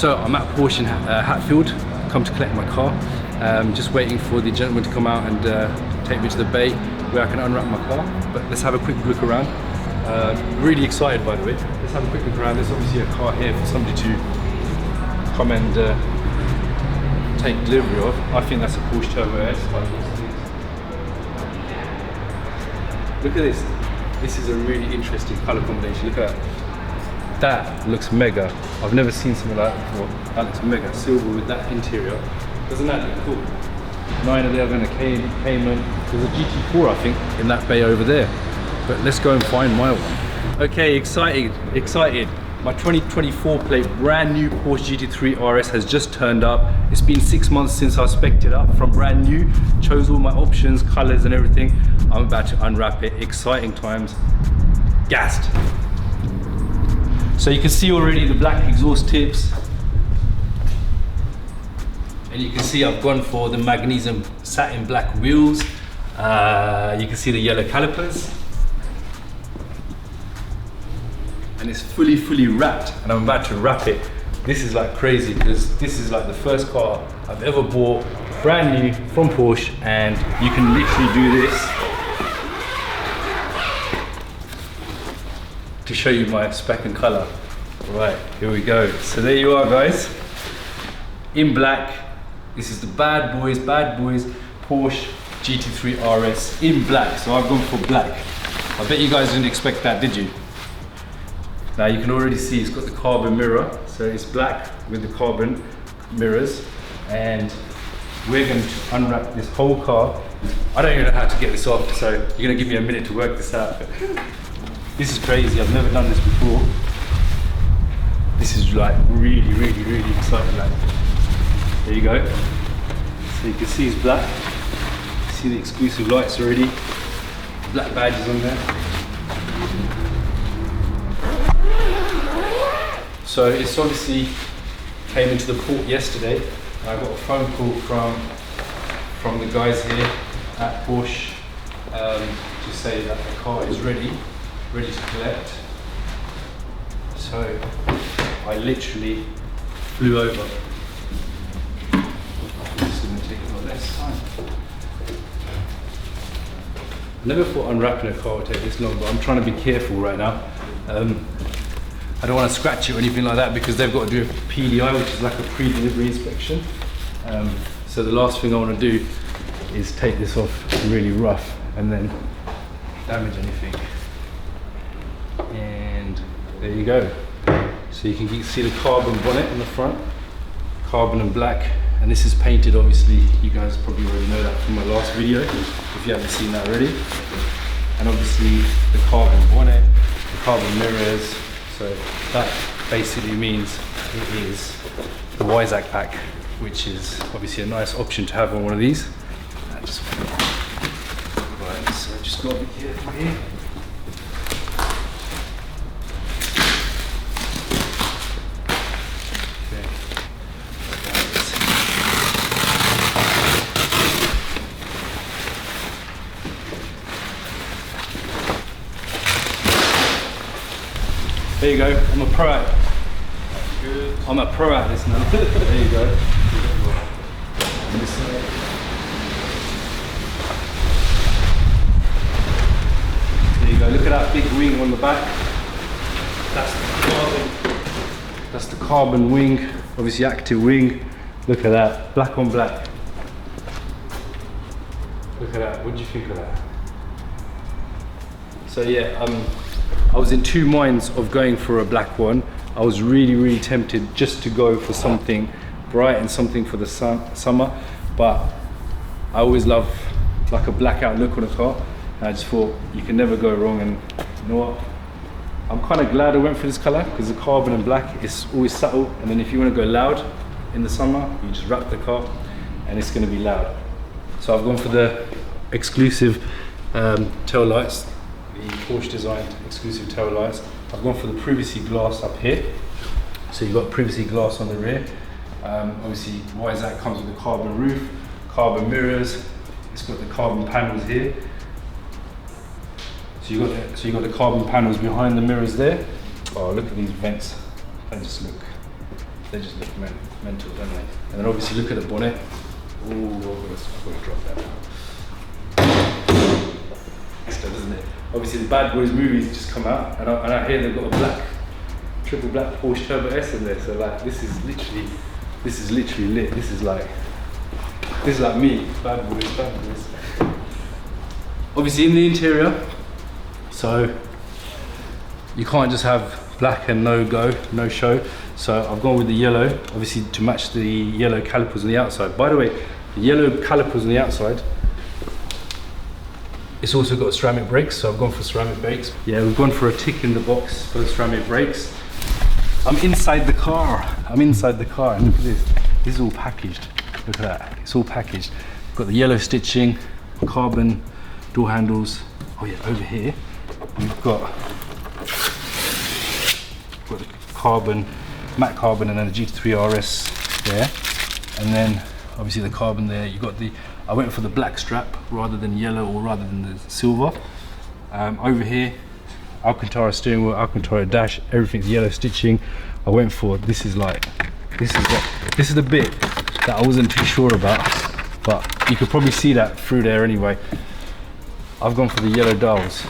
So I'm at Porsche in Hatfield, come to collect my car. Just waiting for the gentleman to come out and take me to the bay where I can unwrap my car. But let's have a quick look around. Really excited, by the way. Let's have a quick look around. There's obviously a car here for somebody to come and take delivery of. I think that's a Porsche Turbo S. Look at this. This is a really interesting color combination. Look at that. That looks mega. I've never seen something like that before. That looks mega. Silver with that interior. Doesn't that look cool? 911, a Cayman. There's a GT4, I think, in that bay over there. But let's go and find my one. Okay, excited. My 2024 plate, brand new Porsche GT3RS has just turned up. It's been 6 months since I spec'd it up from brand new. Chose all my options, colors and everything. I'm about to unwrap it. Exciting times. Gassed. So you can see already the black exhaust tips. And you can see I've gone for the magnesium satin black wheels. You can see the yellow calipers. And it's fully wrapped, and I'm about to wrap it. This is like crazy because this is like the first car I've ever bought, brand new from Porsche, and you can literally do this to show you my spec and color. Right, here we go. So there you are, guys, in black. This is the bad boys Porsche GT3 RS in black. So I've gone for black. I bet you guys didn't expect that, did you? Now you can already see it's got the carbon mirror, so it's black with the carbon mirrors, and we're going to unwrap this whole car. I don't even know how to get this off, so you're going to give me a minute to work this out. This is crazy, I've never done this before. This is like really exciting. Like, there you go. So you can see it's black. See the exclusive lights already. Black badges on there. So it's obviously came into the port yesterday. I got a phone call from the guys here at Porsche to say that the car is ready to collect. So I literally flew over. This is going to take a lot less time. I never thought unwrapping a car would take this long, but I'm trying to be careful right now. I don't want to scratch it or anything like that because they've got to do a PDI, which is like a pre-delivery inspection. So the last thing I want to do is take this off really rough and then damage anything. And there you go. So you can see the carbon bonnet in the front, carbon and black, and this is painted obviously. You guys probably already know that from my last video, if you haven't seen that already. And obviously the carbon bonnet, the carbon mirrors. So that basically means it is the Weissach pack, which is obviously a nice option to have on one of these. Right, so just got to be careful here. Okay. There you go, I'm a pro at it. Good. I'm a pro at this now. There you go. There you go, look at that big wing on the back. That's the carbon wing, obviously active wing. Look at that, black on black. Look at that, what do you think of that? So yeah, I was in two minds of going for a black one. I was really tempted just to go for something bright and something for the summer, but I always love like a blackout look on a car. And I just thought you can never go wrong, and you know what? I'm kind of glad I went for this color because the carbon and black is always subtle, and then if you want to go loud in the summer, you just wrap the car and it's going to be loud. So I've gone for the exclusive tail lights. The Porsche designed exclusive tail lights. I've gone for the privacy glass up here. So you've got privacy glass on the rear. Obviously, Weissach comes with a carbon roof, carbon mirrors. It's got the carbon panels here. So you've got the carbon panels behind the mirrors there. Oh, look at these vents. They just look they just look mental, don't they? And then obviously look at the bonnet. Oh, I've got to drop that. Doesn't it? Obviously the Bad Boys movie's just come out, and I hear they've got a triple black Porsche Turbo S in there. So like, this is literally lit. This is like me, Bad Boys. Obviously in the interior, so you can't just have black and no show. So I've gone with the yellow, obviously to match the yellow calipers on the outside. By the way, the yellow calipers on the outside, it's also got ceramic brakes, so I've gone for ceramic brakes. Yeah, we've gone for a tick in the box for the ceramic brakes. I'm inside the car, and look at this. This is all packaged. Look at that, it's all packaged. We've got the yellow stitching, carbon door handles. Oh yeah, over here, we've got the carbon, matte carbon, and then the GT3RS there. And then obviously the carbon there. You got I went for the black strap rather than yellow or rather than the silver. Over here, Alcantara steering wheel, Alcantara dash, everything's yellow stitching. I went for, this is the bit that I wasn't too sure about, but you could probably see that through there anyway. I've gone for the yellow dials.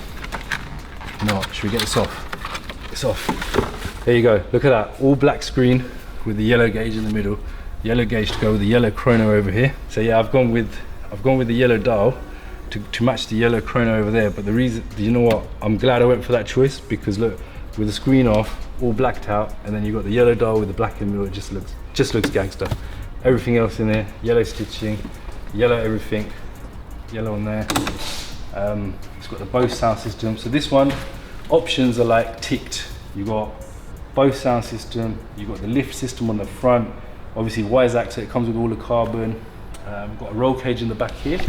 You know what, should we get this off? It's off. There you go, look at that, all black screen with the yellow gauge in the middle. Yellow gauge to go with the yellow chrono over here. So yeah, I've gone with the yellow dial to match the yellow chrono over there. But the reason, you know what, I'm glad I went for that choice, because look, with the screen off, all blacked out, and then you've got the yellow dial with the black in the middle. It just looks gangster. Everything else in there, yellow stitching, yellow everything, yellow on there. It's got the Bose sound system. So this one, options are like ticked. You got Bose sound system, you got the lift system on the front. Obviously Weissach, so it comes with all the carbon. We've got a roll cage in the back here,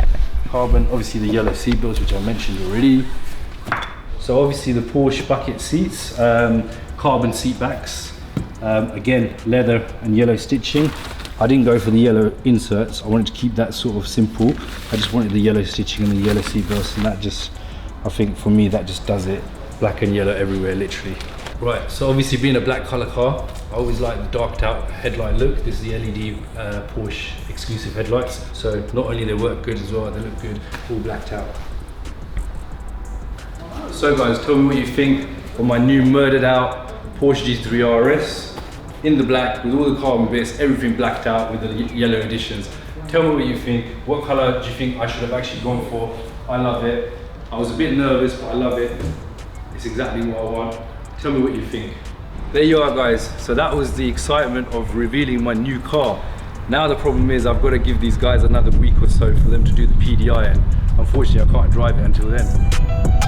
carbon. Obviously the yellow seat belts, which I mentioned already. So obviously the Porsche bucket seats, carbon seat backs. Again, leather and yellow stitching. I didn't go for the yellow inserts. I wanted to keep that sort of simple. I just wanted the yellow stitching and the yellow seat belts, and that just, I think for me, that just does it. Black and yellow everywhere, literally. Right, so obviously being a black color car, I always like the darked out headlight look. This is the LED Porsche exclusive headlights. So not only they work good as well, they look good, all blacked out. So guys, tell me what you think of my new murdered out Porsche GT3 RS in the black with all the carbon bits, everything blacked out with the yellow additions. Tell me what you think. What color do you think I should have actually gone for? I love it. I was a bit nervous, but I love it. It's exactly what I want. Tell me what you think. There you are guys, so that was the excitement of revealing my new car. Now the problem is I've got to give these guys another week or so for them to do the PDI, and unfortunately I can't drive it until then.